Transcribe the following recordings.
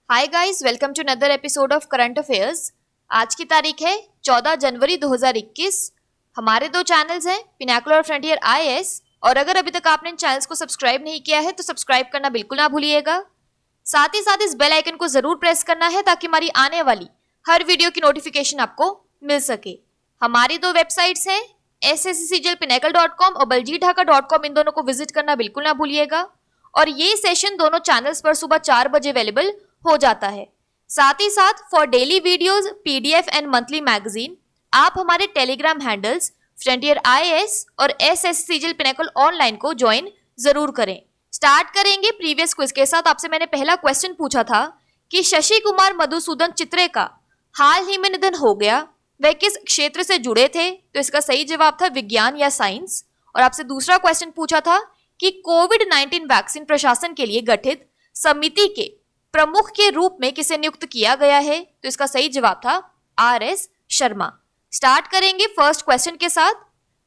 Hi guys, welcome to another episode of current affairs. आज की तारीख है 14 जनवरी 2021। हमारे दो चैनल्स हैं, पिनाकल और फ्रंटियर आईएएस, और अगर अभी तक आपने इन चैनल्स को सब्सक्राइब नहीं किया है तो सब्सक्राइब करना बिल्कुल ना भूलिएगा। साथ ही साथ इस बेल आइकन को जरूर प्रेस करना है ताकि हमारी आने वाली हर वीडियो की नोटिफिकेशन आपको मिल सके। हमारी दो वेबसाइट्स हैं, sscglpinacle.com और baljeetdhaka.com। इन दोनों को विजिट करना बिल्कुल ना भूलिएगा। और ये सेशन दोनों चैनल्स पर सुबह 4 बजे अवेलेबल हो जाता है। साथ ही साथ for daily videos, PDF and monthly magazine आप हमारे टेलीग्राम हैंडल्स फ्रंटियर आईएएस और एसएससीजीएल पिनाकल ऑनलाइन को ज्वाइन जरूर करें। स्टार्ट करेंगे प्रीवियस क्विज के साथ। आपसे मैंने पहला क्वेश्चन पूछा था कि शशि कुमार मधुसूदन चित्रे का हाल ही में निधन हो गया, वह किस क्षेत्र से जुड़े थे? तो इसका सही जवाब था विज्ञान या साइंस। और आपसे दूसरा क्वेश्चन पूछा था कि कोविड-19 वैक्सीन प्रशासन के लिए गठित समिति के प्रमुख के रूप में किसे नियुक्त किया गया है? तो इसका सही जवाब था आरएस शर्मा। स्टार्ट करेंगे फर्स्ट क्वेश्चन के साथ।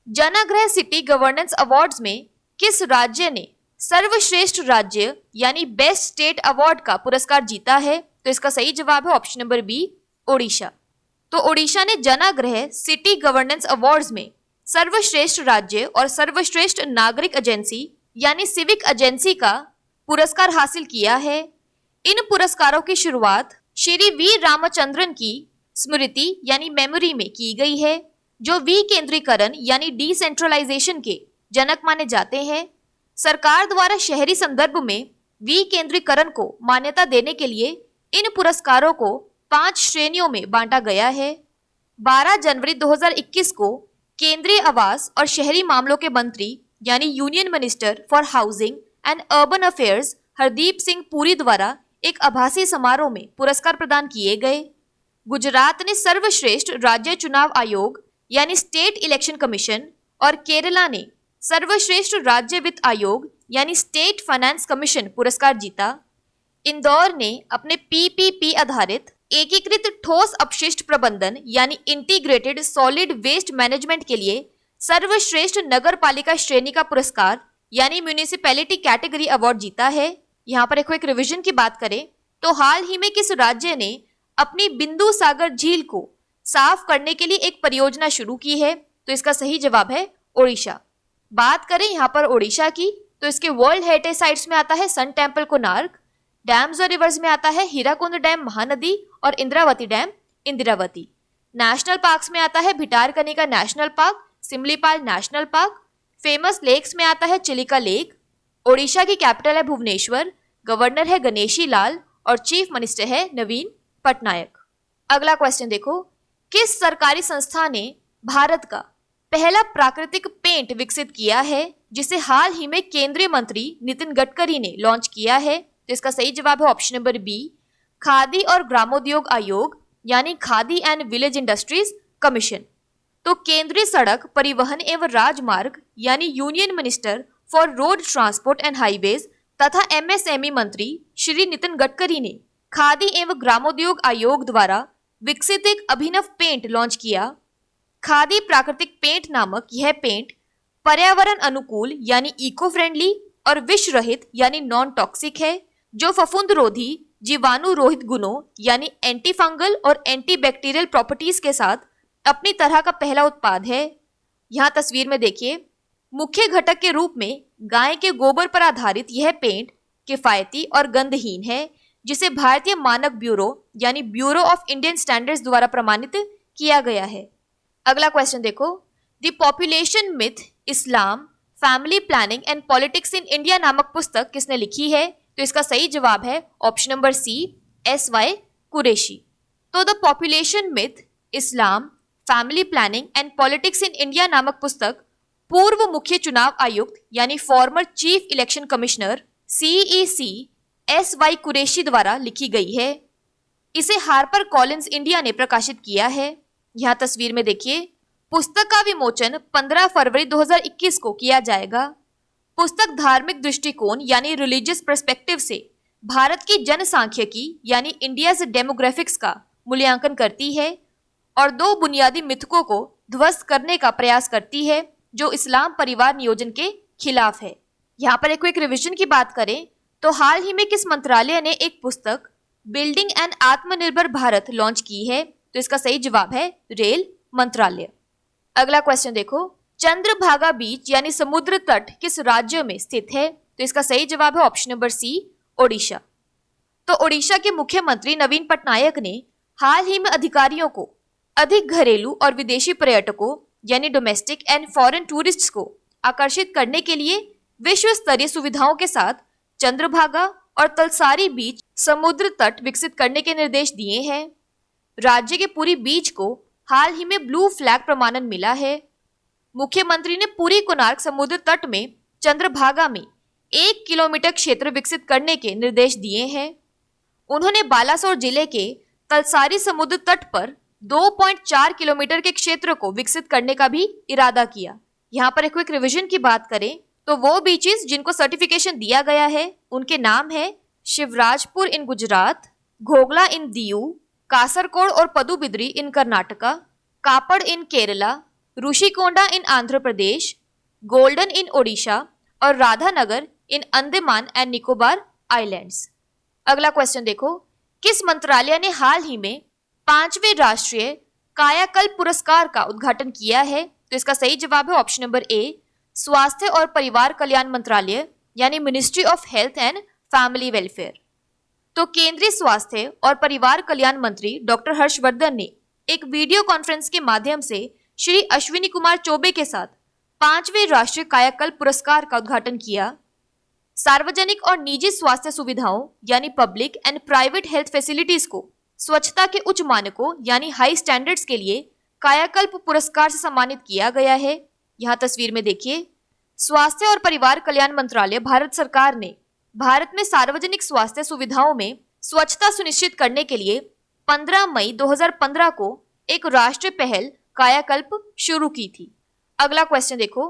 जनाग्रह सिटी गवर्नेंस अवार्ड्स में किस राज्य ने सर्वश्रेष्ठ राज्य यानी बेस्ट स्टेट अवार्ड का पुरस्कार जीता है? तो इसका सही जवाब है ऑप्शन नंबर बी, ओडिशा। तो ओडिशा ने जनाग्रह सिटी गवर्नेंस अवार्ड्स में सर्वश्रेष्ठ राज्य और सर्वश्रेष्ठ नागरिक एजेंसी यानी सिविक एजेंसी का पुरस्कार हासिल किया है। इन पुरस्कारों की शुरुआत श्री वी रामचंद्रन की स्मृति यानी मेमोरी में की गई है, जो विकेंद्रीकरण यानी डिसेंट्रलाइजेशन के जनक माने जाते हैं। सरकार द्वारा शहरी संदर्भ में विकेंद्रीकरण को मान्यता देने के लिए इन पुरस्कारों को 5 श्रेणियों में बांटा गया है। 12 जनवरी 2021 को केंद्रीय आवास और शहरी मामलों के मंत्री यानी union minister for housing and urban affairs Hardeep Singh Puri द्वारा एक आभासी समारोह में पुरस्कार प्रदान किए गए। गुजरात ने सर्वश्रेष्ठ राज्य चुनाव आयोग यानी स्टेट इलेक्शन कमीशन और केरला ने सर्वश्रेष्ठ राज्य वित्त आयोग यानी स्टेट फाइनेंस कमीशन पुरस्कार जीता। इंदौर ने अपने पीपीपी आधारित एकीकृत ठोस अपशिष्ट प्रबंधन यानी इंटीग्रेटेड सॉलिड वेस्ट मैनेजमेंट के लिए सर्वश्रेष्ठ नगर पालिका श्रेणी का पुरस्कार यानी म्यूनिसिपैलिटी कैटेगरी अवार्ड जीता है। यहाँ पर एक रिवीजन की बात करें तो हाल ही में किस राज्य ने अपनी बिंदु सागर झील को साफ करने के लिए एक परियोजना शुरू की है? तो इसका सही जवाब है ओडिशा। बात करें यहाँ पर ओडिशा की तो इसके वर्ल्ड हेरिटेज साइट्स में आता है सन टेम्पल कोणार्क, डैम्स और रिवर्स में आता है हीराकुंड डैम महानदी और Indravati dam Indravati. National parks में आता है Bhitarkanika national park, Simlipal national park. Famous lakes में आता है चिलिका लेक। ओडिशा की कैपिटल है भुवनेश्वर, गवर्नर है गणेशी लाल और चीफ मिनिस्टर है नवीन पटनायक। अगला क्वेश्चन देखो, किस सरकारी संस्था ने भारत का पहला प्राकृतिक पेंट विकसित किया है जिसे हाल ही में केंद्रीय मंत्री नितिन गडकरी ने लॉन्च किया है? तो इसका सही जवाब है ऑप्शन नंबर बी, खादी और ग्रामोद्योग आयोग यानी khadi and village industries commission. तो केंद्रीय सड़क परिवहन एवं राजमार्ग यानी union minister for road transport and highways तथा एमएसएमई मंत्री श्री नितिन गडकरी ने खादी एवं ग्रामोद्योग आयोग द्वारा विकसित एक अभिनव पेंट लॉन्च किया। खादी प्राकृतिक पेंट नामक यह पेंट पर्यावरण अनुकूल यानी इको फ्रेंडली और विष रहित यानी नॉन टॉक्सिक है, जो फफूंद रोधी जीवाणु रोहित गुणों यानी एंटी फंगल और एंटी बैक्टीरियल प्रॉपर्टीज के साथ अपनी तरह का पहला उत्पाद है। यहाँ तस्वीर में देखिए, मुख्य घटक के रूप में गाय के गोबर पर आधारित यह पेंट किफायती और गंधहीन है, जिसे भारतीय मानक ब्यूरो यानी ब्यूरो ऑफ इंडियन स्टैंडर्ड्स द्वारा प्रमाणित किया गया है। अगला क्वेश्चन देखो, the population myth Islam family planning and politics in India नामक पुस्तक किसने लिखी है? तो इसका सही जवाब है option number C, S Y. Qureshi. तो the population myth Islam family planning and politics in India नामक पुस्तक पूर्व मुख्य चुनाव आयुक्त यानी former chief election commissioner CEC S Y. Qureshi द्वारा लिखी गई है। इसे हार्पर कॉलिंस इंडिया ने प्रकाशित किया है। यहाँ तस्वीर में देखिए, पुस्तक का विमोचन 15 फरवरी 2021 को किया जाएगा। पुस्तक धार्मिक दृष्टिकोण यानी रिलीजियस पर्सपेक्टिव से भारत की जनसांख्यिकी यानी इंडियाज डेमोग्राफिक्स का मूल्यांकन करती है और 2 बुनियादी मिथकों को ध्वस्त करने का प्रयास करती है जो इस्लाम परिवार नियोजन के खिलाफ है। यहाँ पर एक रिवीजन की बात करें तो हाल ही में किस मंत्रालय ने एक पुस्तक बिल्डिंग एन आत्मनिर्भर भारत लॉन्च की है? तो इसका सही जवाब है रेल मंत्रालय। अगला क्वेश्चन देखो, चंद्रभागा बीच यानी समुद्र तट किस राज्य में स्थित है? तो इसका सही जवाब है ऑप्शन नंबर सी, ओडिशा। तो ओडिशा के मुख्यमंत्री नवीन पटनायक ने हाल ही में अधिकारियों को अधिक घरेलू और विदेशी पर्यटकों यानी डोमेस्टिक एंड फॉरेन टूरिस्ट्स को आकर्षित करने के लिए विश्व स्तरीय सुविधाओं के साथ चंद्रभागा और तलसारी बीच समुद्र तट विकसित करने के निर्देश दिए हैं। राज्य के पुरी बीच को हाल ही में ब्लू फ्लैग प्रमाणन मिला है। मुख्यमंत्री ने पुरी कोणार्क समुद्र तट में चंद्रभागा में 1 किलोमीटर क्षेत्र विकसित करने के निर्देश दिए हैं। उन्होंने बालासोर जिले के तलसारी समुद्र तट पर 2.4 किलोमीटर के क्षेत्र को विकसित करने का भी इरादा किया। यहाँ पर एक क्विक रिवीजन की बात करें तो वो बीचेस जिनको सर्टिफिकेशन दिया गया है उनके नाम है शिवराजपुर इन गुजरात, घोगला इन दीव, कासरकोड और पदुबिद्री इन कर्नाटका, कापड़ इन केरला, ऋषिकोंडा इन आंध्र प्रदेश, गोल्डन इन ओडिशा और राधानगर इन अंडमान एंड निकोबार आइलैंड्स। अगला क्वेश्चन देखो, किस मंत्रालय ने हाल ही में 5वें राष्ट्रीय कायाकल्प पुरस्कार का उद्घाटन किया है? तो इसका सही जवाब है ऑप्शन नंबर ए, स्वास्थ्य और परिवार कल्याण मंत्रालय यानी ministry of health and family welfare. तो केंद्रीय स्वास्थ्य और परिवार कल्याण मंत्री डॉक्टर हर्षवर्धन ने एक वीडियो कॉन्फ्रेंस के माध्यम से श्री अश्विनी कुमार चौबे के साथ 5वें राष्ट्रीय कायाकल्प पुरस्कार का उद्घाटन किया। सार्वजनिक और निजी स्वास्थ्य सुविधाओं यानी public and private health facilities को स्वच्छता के उच्च मानकों यानी हाई स्टैंडर्ड्स के लिए कायाकल्प पुरस्कार से सम्मानित किया गया है। यहाँ तस्वीर में देखिए, स्वास्थ्य और परिवार कल्याण मंत्रालय भारत सरकार ने भारत में सार्वजनिक स्वास्थ्य सुविधाओं में स्वच्छता सुनिश्चित करने के लिए 15 मई 2015 को एक राष्ट्रीय पहल कायाकल्प शुरू की थी। अगला क्वेश्चन देखो,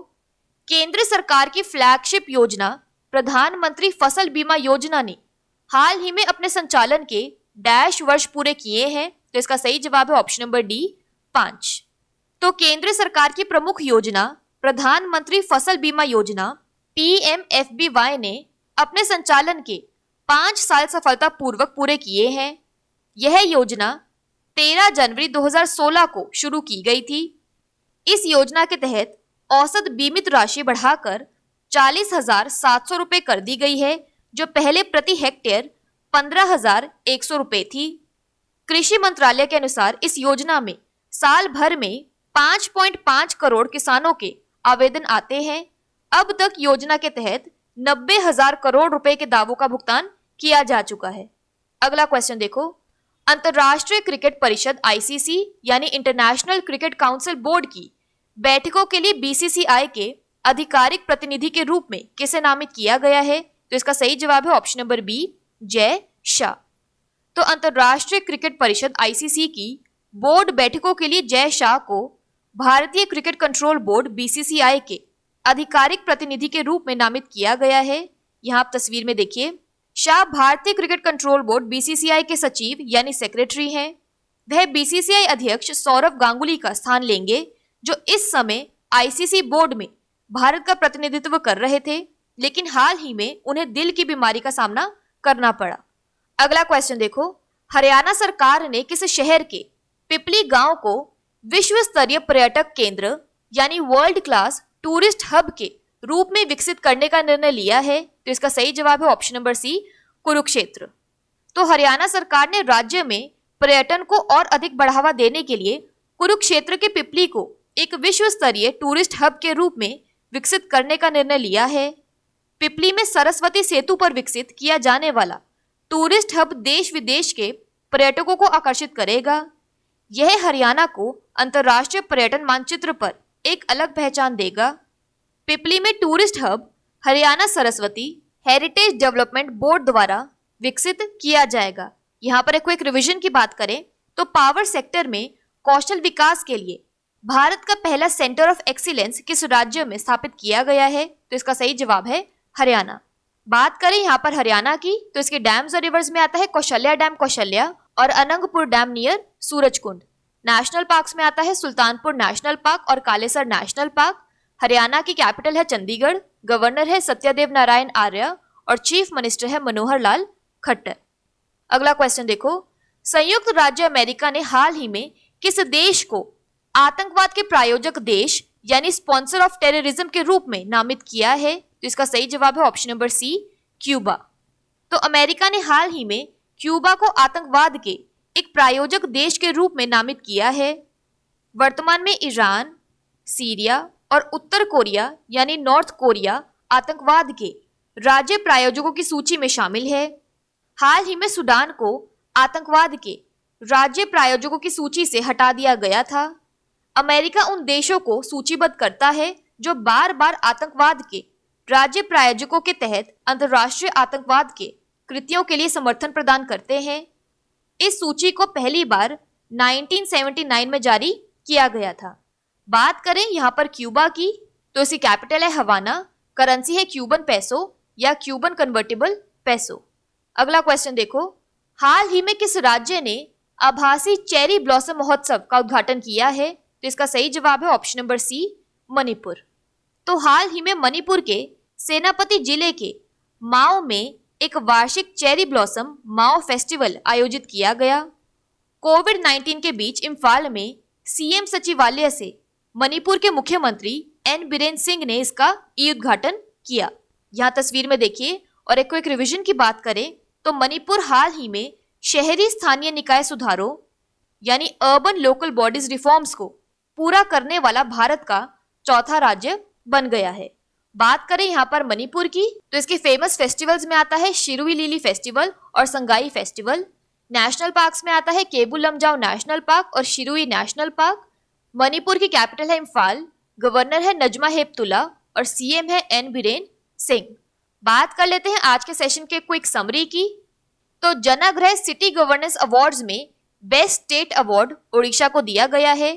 केंद्र सरकार की फ्लैगशिप योजना प्रधानमंत्री फसल बीमा योजना ने हाल ही में अपने संचालन के डैश वर्ष पूरे किए हैं। तो इसका सही जवाब है ऑप्शन नंबर डी, 5। तो केंद्र सरकार की प्रमुख योजना प्रधानमंत्री फसल बीमा योजना PMFBY ने अपने संचालन के 5 साल सफलतापूर्वक पूरे किए हैं। यह योजना 13 जनवरी 2016 को शुरू की गई थी। इस योजना के तहत औसत बीमित राशि बढ़ाकर 40,700 रुपये कर दी गई है, जो पहले प्रति हेक्टेयर 15,100 रुपये थी। कृषि मंत्रालय के अनुसार इस योजना में साल भर में 5.5 करोड़ किसानों के आवेदन आते हैं। अब तक योजना के तहत 90,000 करोड़ रुपए के दावों का भुगतान किया जा चुका है। अगला क्वेश्चन देखो, अंतर्राष्ट्रीय क्रिकेट परिषद ICC यानी इंटरनेशनल क्रिकेट काउंसिल बोर्ड की बैठकों के लिए BCCI के आधिकारिक प्रतिनिधि के रूप में किसे नामित किया गया है? तो इसका सही जवाब है option number B, Jay Shah. तो अंतर्राष्ट्रीय क्रिकेट परिषद ICC की बोर्ड बैठकों के लिए जय शाह को भारतीय क्रिकेट कंट्रोल बोर्ड BCCI के आधिकारिक प्रतिनिधि के रूप में नामित किया गया है। यहाँ आप तस्वीर में देखिए, शाह भारतीय क्रिकेट कंट्रोल बोर्ड BCCI के सचिव यानी सेक्रेटरी हैं। वह BCCI अध्यक्ष सौरव गांगुली का स्थान लेंगे, जो इस समय ICC बोर्ड में भारत का प्रतिनिधित्व कर रहे थे, लेकिन हाल ही में उन्हें दिल की बीमारी का सामना करना पड़ा। अगला क्वेश्चन देखो, हरियाणा सरकार ने किस शहर के पिपली गांव को विश्व स्तरीय पर्यटक केंद्र यानी वर्ल्ड क्लास टूरिस्ट हब के रूप में विकसित करने का निर्णय लिया है? तो इसका सही जवाब है ऑप्शन नंबर सी, कुरुक्षेत्र। तो हरियाणा सरकार ने राज्य में पर्यटन को और अधिक बढ़ावा देने के लिए कुरुक्षेत्र के पिपली को एक विश्व स्तरीय टूरिस्ट हब के रूप में विकसित करने का निर्णय लिया है। पिपली में सरस्वती सेतु पर विकसित किया जाने वाला टूरिस्ट हब देश विदेश के पर्यटकों को आकर्षित करेगा। यह हरियाणा को अंतर्राष्ट्रीय पर्यटन मानचित्र पर एक अलग पहचान देगा। पिपली में tourist hub Haryana Saraswati heritage development board द्वारा विकसित किया जाएगा। यहाँ पर एक क्विक रिवीजन की बात करें तो पावर सेक्टर में कौशल विकास के लिए भारत का पहला सेंटर ऑफ एक्सीलेंस किस राज्य में स्थापित किया गया है? तो इसका सही जवाब है हरियाणा। बात करें यहाँ पर हरियाणा की तो इसके डैम्स और रिवर्स में आता है कौशल्या डैम कौशल्या और Anangpur dam near Surajkund. National parks में आता है सुल्तानपुर नेशनल पार्क और कालेसर नेशनल पार्क। हरियाणा की कैपिटल है चंडीगढ़, गवर्नर है सत्यदेव नारायण आर्य और चीफ मिनिस्टर है मनोहर लाल खट्टर। अगला क्वेश्चन देखो, संयुक्त राज्य अमेरिका ने हाल ही में किस देश को आतंकवाद के प्रायोजक देश यानी स्पॉन्सर ऑफ टेररिज्म के रूप में नामित किया है? तो इसका सही जवाब है ऑप्शन नंबर सी, क्यूबा। तो अमेरिका ने हाल ही में क्यूबा को आतंकवाद के एक प्रायोजक देश के रूप में नामित किया है। वर्तमान में ईरान, सीरिया और उत्तर कोरिया यानी नॉर्थ कोरिया आतंकवाद के राज्य प्रायोजकों की सूची में शामिल है। हाल ही में सूडान को आतंकवाद के राज्य प्रायोजकों की सूची से हटा दिया गया था। अमेरिका उन देशों को सूचीबद्ध करता है जो बार बार आतंकवाद के राज्य प्रायोजकों के तहत अंतर्राष्ट्रीय आतंकवाद के कृत्यों के लिए समर्थन प्रदान करते हैं। इस सूची को पहली बार 1979 में जारी किया गया था। बात करें यहाँ पर क्यूबा की, तो इसकी कैपिटल है हवाना, करेंसी है क्यूबन पैसो या क्यूबन कन्वर्टेबल पैसो। अगला क्वेश्चन देखो, हाल ही में किस राज्य ने आभासी चेरी ब्लॉसम महोत्सव का उद्घाटन किया है? तो इसका सही जवाब है ऑप्शन नंबर सी, मणिपुर। तो हाल ही में मणिपुर के सेनापति जिले के माओ में एक वार्षिक चेरी ब्लॉसम माओ फेस्टिवल आयोजित किया गया। कोविड-19 के बीच इम्फाल में सीएम सचिवालय से मणिपुर के मुख्यमंत्री एन बीरेन सिंह ने इसका उद्घाटन किया। यहाँ तस्वीर में देखिए। और एक क्विक रिवीजन की बात करें तो मणिपुर हाल ही में शहरी स्थानीय निकाय सुधारों यानी अर्बन लोकल बॉडीज रिफॉर्म्स को पूरा करने वाला भारत का चौथा राज्य बन गया है। बात करें यहाँ पर मणिपुर की, तो इसके फेमस फेस्टिवल्स में आता है शिरुई लिली फेस्टिवल और संगाई फेस्टिवल। नेशनल पार्क्स में आता है केबुल लमजाओ नेशनल पार्क और शिरुई नेशनल पार्क। मणिपुर की कैपिटल है इम्फाल, गवर्नर है नजमा हेपतुल्ला और सीएम है एन बीरेन सिंह। बात कर लेते हैं आज के सेशन के क्विक समरी की। तो जनाग्रह सिटी गवर्नेंस अवार्ड्स में बेस्ट स्टेट अवार्ड ओडिशा को दिया गया है।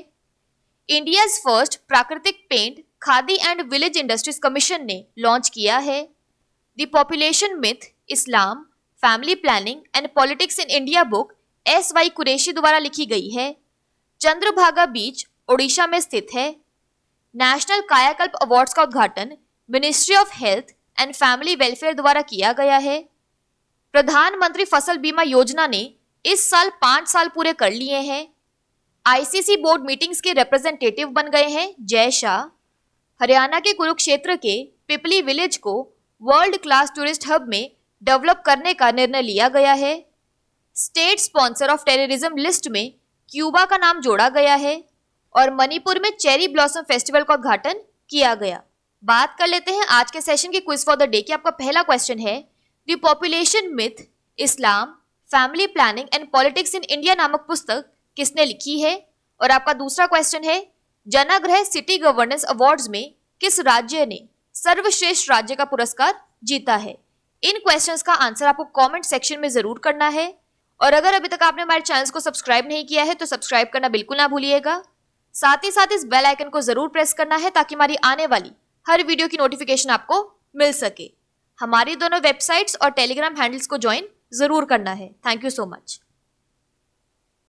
इंडियाज फर्स्ट प्राकृतिक paint khadi and village industries commission ने लॉन्च किया है। The population myth Islam family planning and politics in India book S Y. Qureshi द्वारा लिखी गई है। चंद्रभागा बीच ओडिशा में स्थित है। नेशनल कायाकल्प अवार्ड्स का उद्घाटन ministry of health and family welfare द्वारा किया गया है। प्रधानमंत्री फसल बीमा योजना ने इस साल 5 साल पूरे कर लिए हैं। आईसीसी बोर्ड मीटिंग्स के रिप्रेजेंटेटिव बन गए हैं जय शाह। हरियाणा के कुरुक्षेत्र के पिपली विलेज को वर्ल्ड क्लास टूरिस्ट हब में डेवलप करने का निर्णय लिया गया है। State sponsor of terrorism list में क्यूबा का नाम जोड़ा गया है और मणिपुर में चेरी ब्लॉसम फेस्टिवल का उद्घाटन किया गया। बात कर लेते हैं आज के सेशन के क्विज फॉर द डे की। आपका पहला क्वेश्चन है, the population myth Islam family planning and politics in India नामक पुस्तक किसने लिखी है? और आपका दूसरा क्वेश्चन है, जनाग्रह सिटी गवर्नेंस अवार्ड्स में किस राज्य ने सर्वश्रेष्ठ राज्य का पुरस्कार जीता है? इन क्वेश्चंस का आंसर आपको कमेंट सेक्शन में जरूर करना है। और अगर अभी तक आपने हमारे चैनल को सब्सक्राइब नहीं किया है तो सब्सक्राइब करना बिल्कुल ना भूलिएगा। साथ ही साथ इस बेल आइकन को जरूर प्रेस करना है ताकि हमारी आने वाली हर वीडियो की नोटिफिकेशन आपको मिल सके। हमारी दोनों वेबसाइट्स और टेलीग्राम हैंडल्स को ज्वाइन जरूर करना है। Thank you so much.